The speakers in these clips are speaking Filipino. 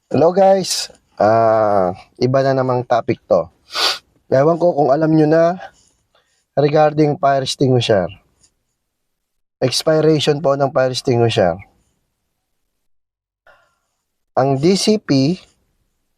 Hello guys, iba na namang topic to. Ewan ko kung alam nyo na regarding fire extinguisher. Expiration po ng fire extinguisher. Ang DCP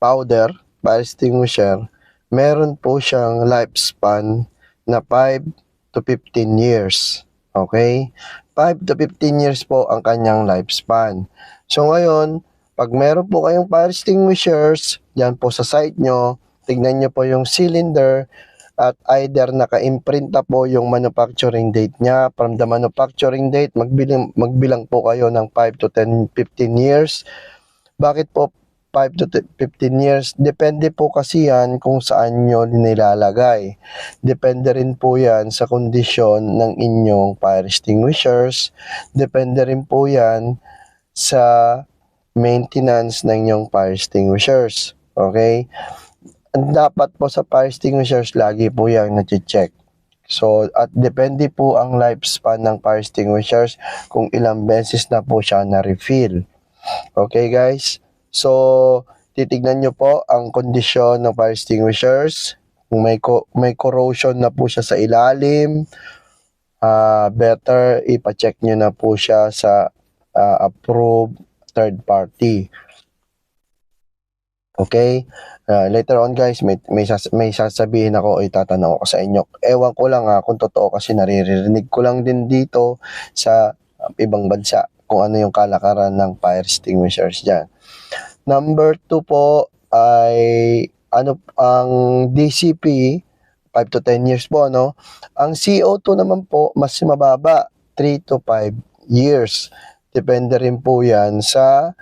powder fire extinguisher, meron po siyang lifespan na 5 to 15 years. Okay? 5 to 15 years po ang kanyang lifespan. So ngayon, pag meron po kayong fire extinguishers, yan po sa site nyo, tignan nyo po yung cylinder at either naka-imprinta po yung manufacturing date niya. From the manufacturing date, magbilang po kayo ng 5 to 10, 15 years. Bakit po 5 to 15 years? Depende po kasi yan kung saan nyo nilalagay. Depende rin po yan sa kondisyon ng inyong fire extinguishers. Depende rin po yan sa maintenance ng inyong fire extinguishers. Okay? Dapat po sa fire extinguishers, lagi po yan na-check. So, at depende po ang lifespan ng fire extinguishers kung ilang beses na po siya na-refill. Okay guys? So, titignan nyo po ang kondisyon ng fire extinguishers. Kung may corrosion na po siya sa ilalim, better ipacheck nyo na po siya sa approved third party. Okay? Later on guys, may sasabihin ako o itatanong ko sa inyo. Ewan ko lang kung totoo kasi naririnig ko lang din dito sa ibang bansa kung ano yung kalakaran ng fire extinguishers dyan. Number 2 po ay ang DCP, 5 to 10 years po, no? Ang CO2 naman po, mas mababa, 3 to 5 years. Depende rin po yan sa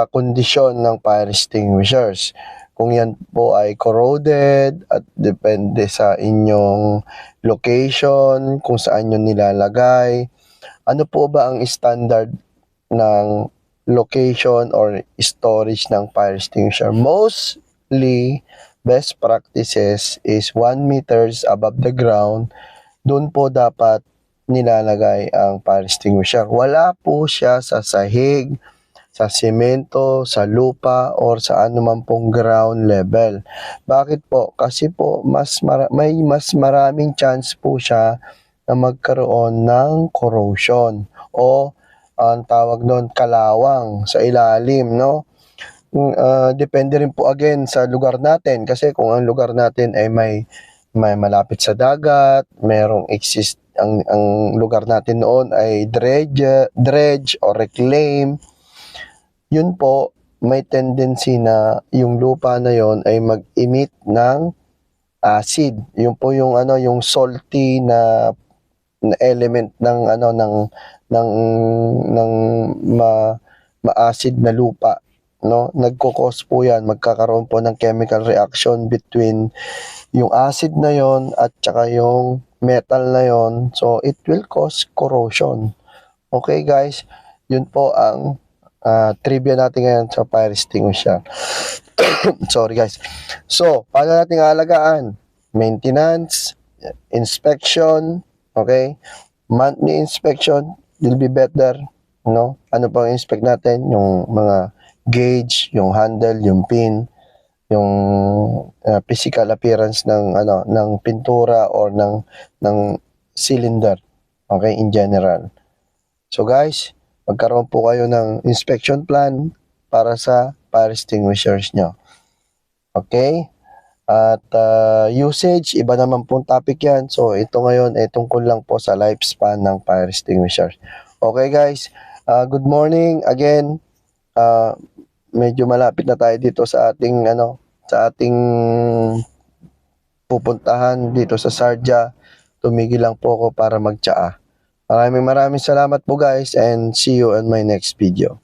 kondisyon ng fire extinguishers. Kung yan po ay corroded at depende sa inyong location, kung saan nyo nilalagay. Ano po ba ang standard ng location or storage ng fire extinguisher? Mostly, best practices is 1 meters above the ground. Doon po dapat nilalagay ang fire extinguisher. Wala po siya sa sahig, sa simento, sa lupa, or sa anuman pong ground level. Bakit po? Kasi po may mas maraming chance po siya na magkaroon ng corrosion o ang tawag doon kalawang sa ilalim, no? Depende rin po again sa lugar natin kasi kung ang lugar natin ay may malapit sa dagat, merong ang lugar natin noon ay dredge or reclaim, yun po may tendency na yung lupa na yon ay mag-emit ng acid. Yun po yung yung salty na element ng ma-acid na lupa, no? Nagko-cause po yan, magkakaroon po ng chemical reaction between yung acid na yon at saka yung metal na yon, so it will cause corrosion. Okay guys, yun po ang trivia natin ngayon sa fire extinguisher. Sorry guys. So, paano natin aalagaan? Maintenance, inspection, okay? Monthly inspection will be better, no? Ano pang inspect natin? Yung mga gauge, yung handle, yung pin, yung physical appearance ng pintura or ng cylinder, okay, in general. So guys, magkaroon po kayo ng inspection plan para sa fire extinguishers nyo. Okay? At usage, iba naman pong topic yan. So ito ngayon ay tungkol lang po sa lifespan ng fire extinguishers. Okay guys, good morning again. Medyo malapit na tayo dito sa ating pupuntahan dito sa Sharjah. Tumigil lang po ako para magtsaa. Maraming salamat po guys and see you on my next video.